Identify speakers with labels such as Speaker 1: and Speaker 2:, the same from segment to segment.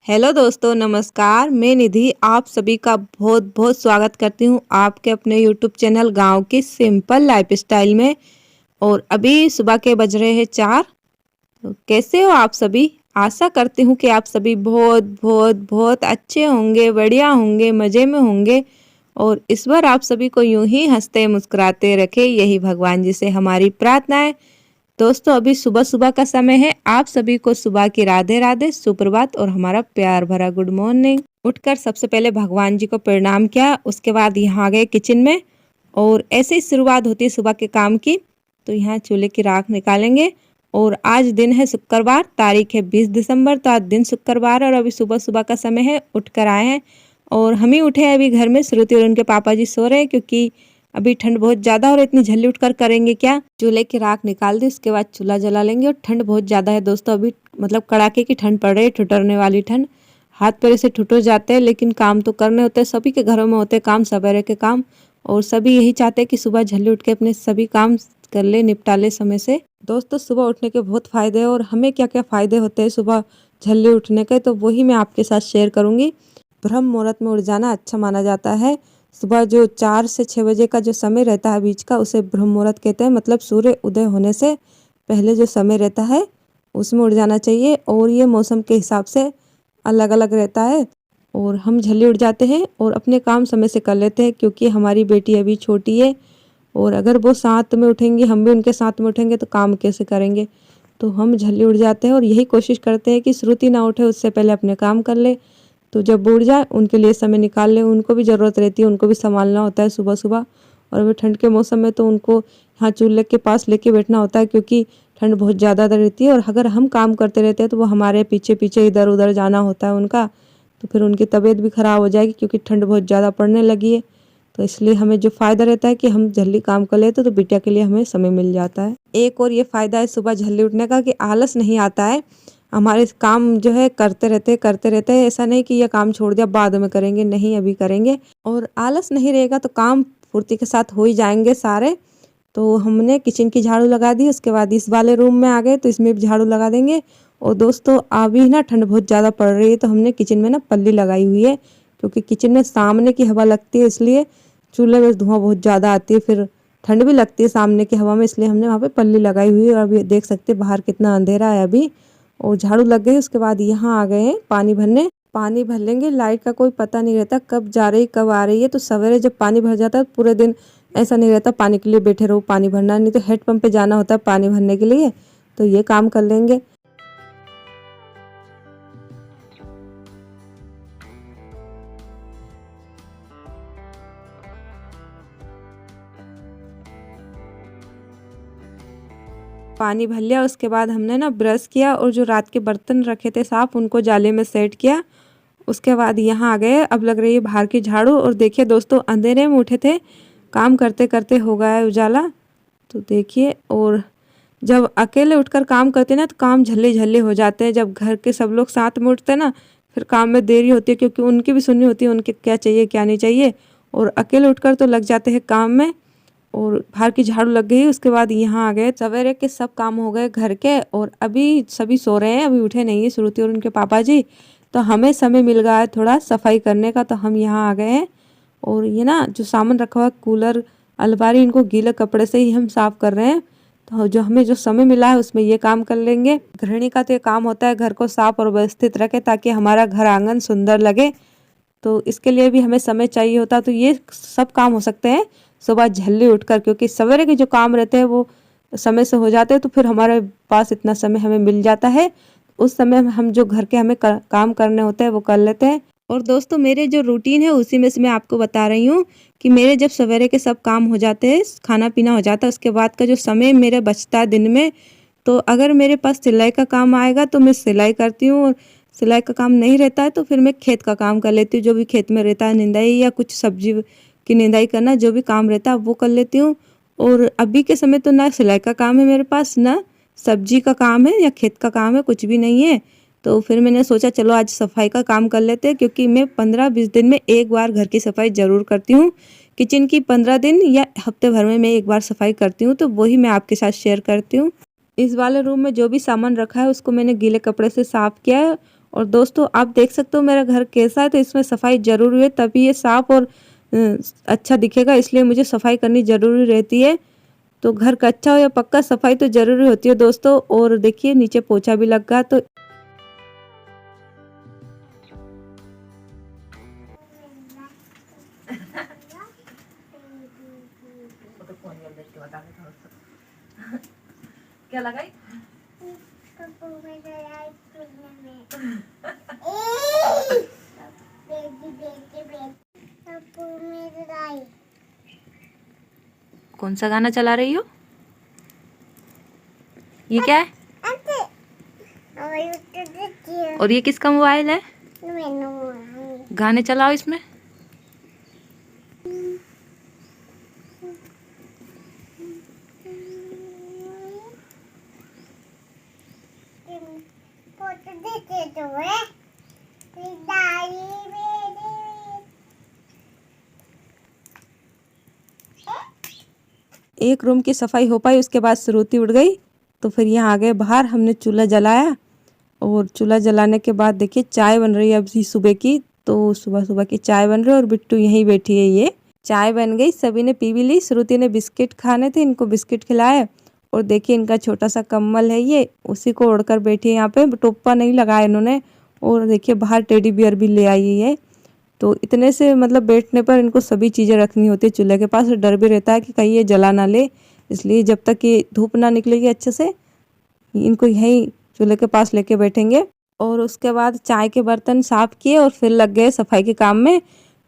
Speaker 1: Hello दोस्तों, नमस्कार। मैं निधि आप सभी का बहुत बहुत स्वागत करती हूँ आपके अपने यूट्यूब चैनल गांव की सिंपल लाइफस्टाइल में। और अभी सुबह के बज रहे हैं 4। तो कैसे हो आप सभी? आशा करती हूँ कि आप सभी बहुत बहुत बहुत अच्छे होंगे, बढ़िया होंगे, मज़े में होंगे। और इस बार आप सभी को यूं ही हंसते मुस्कुराते रखे, यही भगवान जी से हमारी प्रार्थना है। दोस्तों, अभी सुबह सुबह का समय है। आप सभी को सुबह की राधे राधे, सुप्रभात और हमारा प्यार भरा गुड मॉर्निंग। उठकर सबसे पहले भगवान जी को प्रणाम किया, उसके बाद यहाँ आ गए किचन में। और ऐसे ही शुरुआत होती है सुबह के काम की। तो यहाँ चूल्हे की राख निकालेंगे। और आज दिन है शुक्रवार, तारीख है 20 दिसंबर। तो आज दिन शुक्रवार और अभी सुबह सुबह का समय है। उठकर आए हैं और हम ही उठे हैं अभी घर में। श्रुति और उनके पापा जी सो रहे हैं क्योंकि अभी ठंड बहुत ज़्यादा हो रही है। इतनी जल्दी उठकर करेंगे क्या? चूल्हे की राख निकाल दी, उसके बाद चूल्हा जला लेंगे। और ठंड बहुत ज़्यादा है दोस्तों, अभी मतलब कड़ाके की ठंड पड़ रही है, ठिठुरने वाली ठंड। हाथ पैर से ठिठुर जाते हैं, लेकिन काम तो करने होते हैं। सभी के घरों में होते हैं काम, सवेरे के काम। और सभी यही चाहते हैं कि सुबह जल्दी उठ के अपने सभी काम कर ले, निपटा ले समय से। दोस्तों, सुबह उठने के बहुत फ़ायदे हैं और हमें क्या क्या फ़ायदे होते हैं सुबह जल्दी उठने के, तो वही मैं आपके साथ शेयर करूँगी। ब्रह्म मुहूर्त में उठ जाना अच्छा माना जाता है। सुबह जो 4 से 6 बजे का जो समय रहता है बीच का, उसे ब्रह्म मुहूर्त कहते हैं। मतलब सूर्य उदय होने से पहले जो समय रहता है उसमें उठ जाना चाहिए। और ये मौसम के हिसाब से अलग अलग रहता है। और हम जल्दी उठ जाते हैं और अपने काम समय से कर लेते हैं, क्योंकि हमारी बेटी अभी छोटी है। और अगर वो साथ में उठेंगी, हम भी उनके साथ में उठेंगे, तो काम कैसे करेंगे? तो हम जल्दी उठ जाते हैं और यही कोशिश करते हैं कि श्रुति ना उठे उससे पहले अपने काम कर ले। तो जब वो उठ जाए उनके लिए समय निकाल ले, उनको भी ज़रूरत रहती है, उनको भी संभालना होता है सुबह सुबह। और अभी ठंड के मौसम में तो उनको यहाँ चूल्हे के पास लेके बैठना होता है, क्योंकि ठंड बहुत ज़्यादा रहती है। और अगर हम काम करते रहते हैं तो वो हमारे पीछे पीछे इधर उधर जाना होता है उनका। तो फिर उनकी तबीयत भी ख़राब हो जाएगी, क्योंकि ठंड बहुत ज़्यादा पड़ने लगी है। तो इसलिए हमें जो फ़ायदा रहता है कि हम जल्दी काम कर लेते तो बिटिया के लिए हमें समय मिल जाता है। एक और ये फ़ायदा है सुबह जल्दी उठने का कि आलस नहीं आता है। हमारे काम जो है करते रहते हैं। ऐसा नहीं कि ये काम छोड़ दिया बाद में करेंगे, नहीं अभी करेंगे। और आलस नहीं रहेगा तो काम फुर्ती के साथ हो ही जाएंगे सारे। तो हमने किचन की झाड़ू लगा दी, उसके बाद इस वाले रूम में आ गए तो इसमें भी झाड़ू लगा देंगे। और दोस्तों, अभी ना ठंड बहुत ज़्यादा पड़ रही है, तो हमने किचन में ना पल्ली लगाई हुई है, क्योंकि किचन में सामने की हवा लगती है, इसलिए चूल्हे में धुआं बहुत ज़्यादा आती है, फिर ठंड भी लगती है सामने की हवा में, इसलिए हमने वहाँ पे पल्ली लगाई हुई है। और अभी देख सकते हैं बाहर कितना अंधेरा है अभी। और झाड़ू लग गई, उसके बाद यहाँ आ गए हैं पानी भरने। पानी भर लेंगे। लाइट का कोई पता नहीं रहता कब जा रही कब आ रही है। तो सवेरे जब पानी भर जाता है पूरे दिन ऐसा नहीं रहता पानी के लिए बैठे रहो, पानी भरना नहीं तो हेड पंप पे जाना होता है पानी भरने के लिए। तो ये काम कर लेंगे। पानी भर लिया, उसके बाद हमने ना ब्रश किया और जो रात के बर्तन रखे थे साफ, उनको जाले में सेट किया। उसके बाद यहाँ आ गए, अब लग रही है बाहर की झाड़ू। और देखिए दोस्तों, अंधेरे में उठे थे, काम करते करते हो गया है उजाला। तो देखिए, और जब अकेले उठकर काम करते ना तो काम झल्ले झल्ले हो जाते हैं। जब घर के सब लोग साथ में उठते ना, फिर काम में देरी होती है, क्योंकि उनकी भी सुननी होती है, उनके क्या चाहिए क्या नहीं चाहिए। और अकेले उठकर तो लग जाते हैं काम में। और बाहर की झाड़ू लग गई, उसके बाद यहाँ आ गए। सवेरे के सब काम हो गए घर के, और अभी सभी सो रहे हैं, अभी उठे नहीं है श्रुति और उनके पापा जी। तो हमें समय मिल गया है थोड़ा सफाई करने का, तो हम यहाँ आ गए हैं। और ये ना जो सामान रखा हुआ है, कूलर, अलमारी, इनको गीले कपड़े से ही हम साफ कर रहे हैं। तो जो हमें जो समय मिला है उसमें ये काम कर लेंगे। गृहिणी का तो ये काम होता है घर को साफ और व्यवस्थित रखे, ताकि हमारा घर आंगन सुंदर लगे। तो इसके लिए भी हमें समय चाहिए होता, तो ये सब काम हो सकते हैं सुबह जल्दी उठकर, क्योंकि सवेरे के जो काम रहते हैं वो समय से हो जाते हैं। तो फिर हमारे पास इतना समय हमें मिल जाता है, उस समय हम जो घर के हमें काम करने होते हैं वो कर लेते हैं। और दोस्तों, मेरे जो रूटीन है उसी में से मैं आपको बता रही हूँ कि मेरे जब सवेरे के सब काम हो जाते हैं, खाना पीना हो जाता है, उसके बाद का जो समय मेरे बचता है दिन में, तो अगर मेरे पास सिलाई का काम आएगा तो मैं सिलाई करती हूँ। और सिलाई का काम नहीं रहता है तो फिर मैं खेत का काम कर लेती हूँ। जो भी खेत में रहता है, निंदाई या कुछ सब्जी की निंदाई करना, जो भी काम रहता है वो कर लेती हूँ। और अभी के समय तो ना सिलाई का काम है मेरे पास, ना सब्जी का काम है या खेत का काम है, कुछ भी नहीं है। तो फिर मैंने सोचा चलो आज सफाई का काम कर लेते हैं, क्योंकि मैं 15-20 दिन में एक बार घर की सफाई ज़रूर करती हूँ। किचन की 15 दिन या हफ्ते भर में मैं एक बार सफाई करती हूँ, तो वही मैं आपके साथ शेयर करती हूँ। इस वाले रूम में जो भी सामान रखा है उसको मैंने गीले कपड़े से साफ़ किया है। और दोस्तों आप देख सकते हो मेरा घर कैसा है, तो इसमें सफाई ज़रूरी है तभी ये साफ और अच्छा दिखेगा, इसलिए मुझे सफाई करनी ज़रूरी रहती है। तो घर कच्चा हो या पक्का, सफाई तो ज़रूरी होती है दोस्तों। और देखिए नीचे पोछा भी लग गया। तो क्या लगाई? कौन सा गाना चला रही हो? ये क्या है? और ये किसका मोबाइल है? गाने चलाओ इसमें। एक रूम की सफाई हो पाई, उसके बाद श्रुति उठ गई। तो फिर यहाँ आ गए बाहर, हमने चूल्हा जलाया और चूल्हा जलाने के बाद देखिए चाय बन रही है अभी सुबह की। तो सुबह सुबह की चाय बन रही है और बिट्टू यहीं बैठी है। ये चाय बन गई, सभी ने पी भी ली। श्रुति ने बिस्किट खाने थे, इनको बिस्किट खिलाए। और देखिए इनका छोटा सा कम्बल है, ये उसी को ओढ़कर बैठी है यहाँ पे, टोपा नहीं लगाया इन्होंने। और देखिए बाहर टेडी बियर भी ले आई है। तो इतने से मतलब बैठने पर इनको सभी चीज़ें रखनी होती है चूल्हे के पास। डर भी रहता है कि कहीं ये जला ना ले, इसलिए जब तक ये धूप ना निकलेगी अच्छे से, इनको यहीं चूल्हे के पास लेके बैठेंगे। और उसके बाद चाय के बर्तन साफ किए और फिर लग गए सफाई के काम में।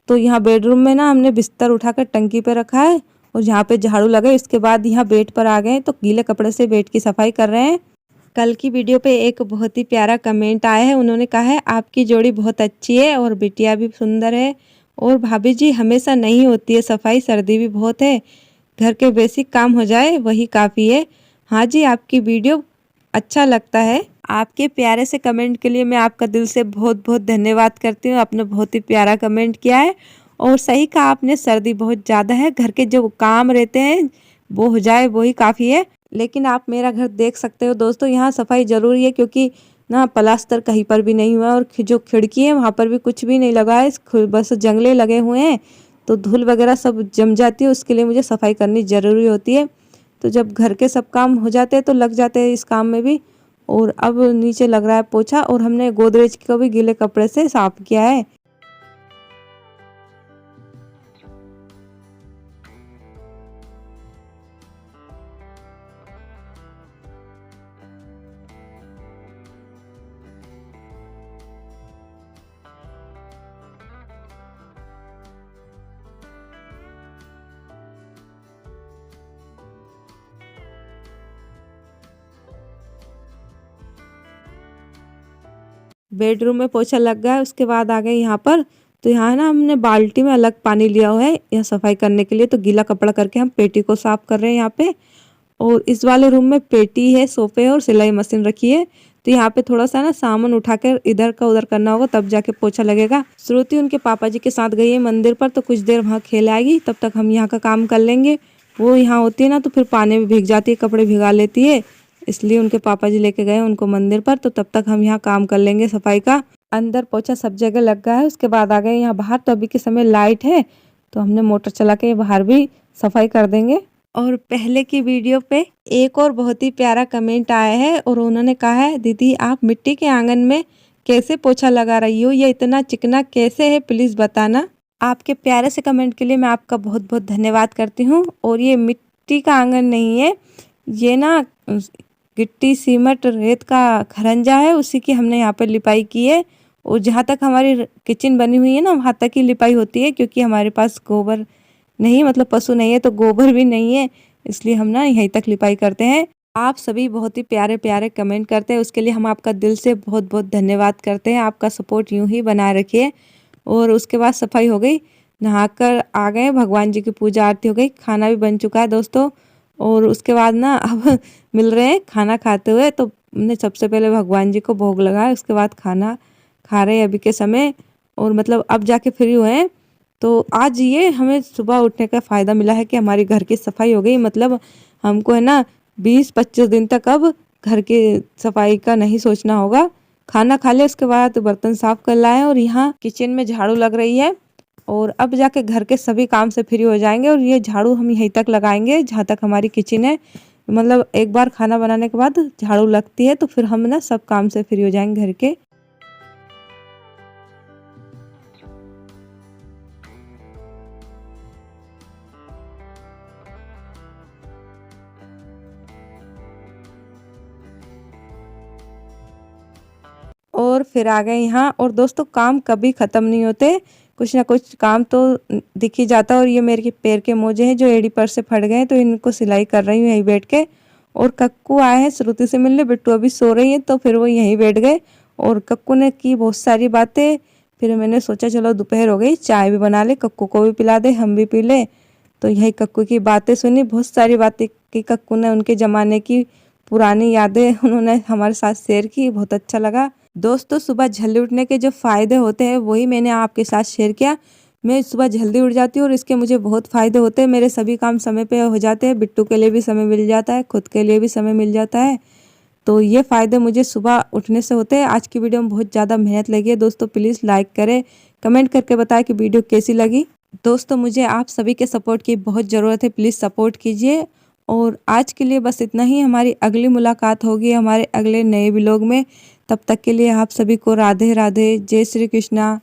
Speaker 1: तो यहाँ बेडरूम में ना हमने बिस्तर उठाकर टंकी पे रखा है और यहाँ पे झाड़ू लगाए। इसके बाद यहाँ बेड पर आ गए, तो गीले कपड़े से बेड की सफाई कर रहे हैं। कल की वीडियो पे एक बहुत ही प्यारा कमेंट आया है, उन्होंने कहा है आपकी जोड़ी बहुत अच्छी है और बिटिया भी सुंदर है। और भाभी जी हमेशा नहीं होती है सफाई, सर्दी भी बहुत है, घर के बेसिक काम हो जाए वही काफ़ी है। हाँ जी, आपकी वीडियो अच्छा लगता है। आपके प्यारे से कमेंट के लिए मैं आपका दिल से बहुत बहुत धन्यवाद करती हूँ। आपने बहुत ही प्यारा कमेंट किया है और सही कहा आपने, सर्दी बहुत ज़्यादा है, घर के जो काम रहते हैं वो हो जाए वही काफ़ी है। लेकिन आप मेरा घर देख सकते हो दोस्तों, यहाँ सफाई ज़रूरी है क्योंकि ना प्लास्टर कहीं पर भी नहीं हुआ और जो खिड़की है वहाँ पर भी कुछ भी नहीं लगा है, बस जंगले लगे हुए हैं। तो धूल वगैरह सब जम जाती है, उसके लिए मुझे सफाई करनी ज़रूरी होती है। तो जब घर के सब काम हो जाते हैं तो लग जाते हैं इस काम में भी। और अब नीचे लग रहा है पोछा और हमने गोदरेज को भी गीले कपड़े से साफ किया है। बेडरूम में पोछा लग गया है, उसके बाद आ गए यहाँ पर। तो यहाँ ना हमने बाल्टी में अलग पानी लिया हुआ है यहाँ सफाई करने के लिए। तो गीला कपड़ा करके हम पेटी को साफ कर रहे हैं यहाँ पे। और इस वाले रूम में पेटी है, सोफे और सिलाई मशीन रखी है। तो यहाँ पे थोड़ा सा ना सामान उठाकर इधर का उधर करना होगा, तब जाके पोछा लगेगा। श्रुति उनके पापा जी के साथ गई है मंदिर पर, तो कुछ देर वहाँ खेल आएगी, तब तक हम यहाँ का काम कर लेंगे। वो यहाँ होती है ना तो फिर पानी में भीग जाती है, कपड़े भिगा लेती है, इसलिए उनके पापा जी लेके गए उनको मंदिर पर। तो तब तक हम यहाँ काम कर लेंगे सफाई का। अंदर पोछा सब जगह लग गया है। उसके बाद आ गए यहाँ बाहर। तो अभी के समय लाइट है तो हमने मोटर चला के बाहर भी सफाई कर देंगे। और पहले की वीडियो पे एक और बहुत ही प्यारा कमेंट आया है और उन्होंने कहा है दीदी आप मिट्टी के आंगन में कैसे पोछा लगा रही हो, ये इतना चिकना कैसे है, प्लीज़ बताना। आपके प्यारे से कमेंट के लिए मैं आपका बहुत बहुत धन्यवाद करती हूँ। और ये मिट्टी का आंगन नहीं है, ये ना गिट्टी सीमेंट रेत का खरंजा है, उसी की हमने यहाँ पर लिपाई की है। और जहाँ तक हमारी किचन बनी हुई है ना वहाँ तक ही लिपाई होती है, क्योंकि हमारे पास गोबर नहीं, मतलब पशु नहीं है तो गोबर भी नहीं है, इसलिए हम ना यहीं तक लिपाई करते हैं। आप सभी बहुत ही प्यारे प्यारे कमेंट करते हैं, उसके लिए हम आपका दिल से बहुत बहुत धन्यवाद करते हैं। आपका सपोर्ट यूं ही बनाए रखिए। और उसके बाद सफाई हो गई, नहाकर आ गए, भगवान जी की पूजा आरती हो गई, खाना भी बन चुका है दोस्तों। और उसके बाद ना अब मिल रहे हैं खाना खाते हुए। तो हमने सबसे पहले भगवान जी को भोग लगाया, उसके बाद खाना खा रहे हैं अभी के समय। और मतलब अब जाके फ्री हुए हैं। तो आज ये हमें सुबह उठने का फ़ायदा मिला है कि हमारी घर की सफाई हो गई। मतलब हमको है ना 20-25 दिन तक अब घर की सफाई का नहीं सोचना होगा, खाना खा ले उसके बाद बर्तन साफ कर लाए और यहाँ किचन में झाड़ू लग रही है और अब जाके घर के सभी काम से फ्री हो जाएंगे। और ये झाड़ू हम यहीं तक लगाएंगे जहाँ तक हमारी किचन है, मतलब एक बार खाना बनाने के बाद झाड़ू लगती है तो फिर हम ना सब काम से फ्री हो जाएंगे घर के। और फिर आ गए यहाँ। और दोस्तों काम कभी ख़त्म नहीं होते, कुछ ना कुछ काम तो दिख ही जाता है। और ये मेरे के पैर के मोजे हैं जो एड़ी पर से फट गए हैं तो इनको सिलाई कर रही हूँ यहीं बैठ के। और कक्कू आए हैं श्रुति से मिलने, बिट्टू अभी सो रही है तो फिर वो यहीं बैठ गए और कक्कू ने की बहुत सारी बातें। फिर मैंने सोचा चलो दोपहर हो गई, चाय भी बना ले, कक्कू को भी पिला दे, हम भी पी ले। तो यही कक्कू की बातें सुनी, बहुत सारी बातें की कक्कू ने, उनके ज़माने की पुरानी यादें उन्होंने हमारे साथ शेयर की, बहुत अच्छा लगा। दोस्तों सुबह जल्दी उठने के जो फ़ायदे होते हैं वही मैंने आपके साथ शेयर किया। मैं सुबह जल्दी उठ जाती हूँ और इसके मुझे बहुत फ़ायदे होते हैं, मेरे सभी काम समय पे हो जाते हैं, बिट्टू के लिए भी समय मिल जाता है, खुद के लिए भी समय मिल जाता है। तो ये फ़ायदे मुझे सुबह उठने से होते हैं। आज की वीडियो में बहुत ज़्यादा मेहनत लगी है दोस्तों, प्लीज़ लाइक करें, कमेंट करके बताएं कि वीडियो कैसी लगी। दोस्तों मुझे आप सभी के सपोर्ट की बहुत ज़रूरत है, प्लीज़ सपोर्ट कीजिए। और आज के लिए बस इतना ही, हमारी अगली मुलाकात होगी हमारे अगले नए व्लॉग में। तब तक के लिए आप सभी को राधे राधे, जय श्री कृष्णा।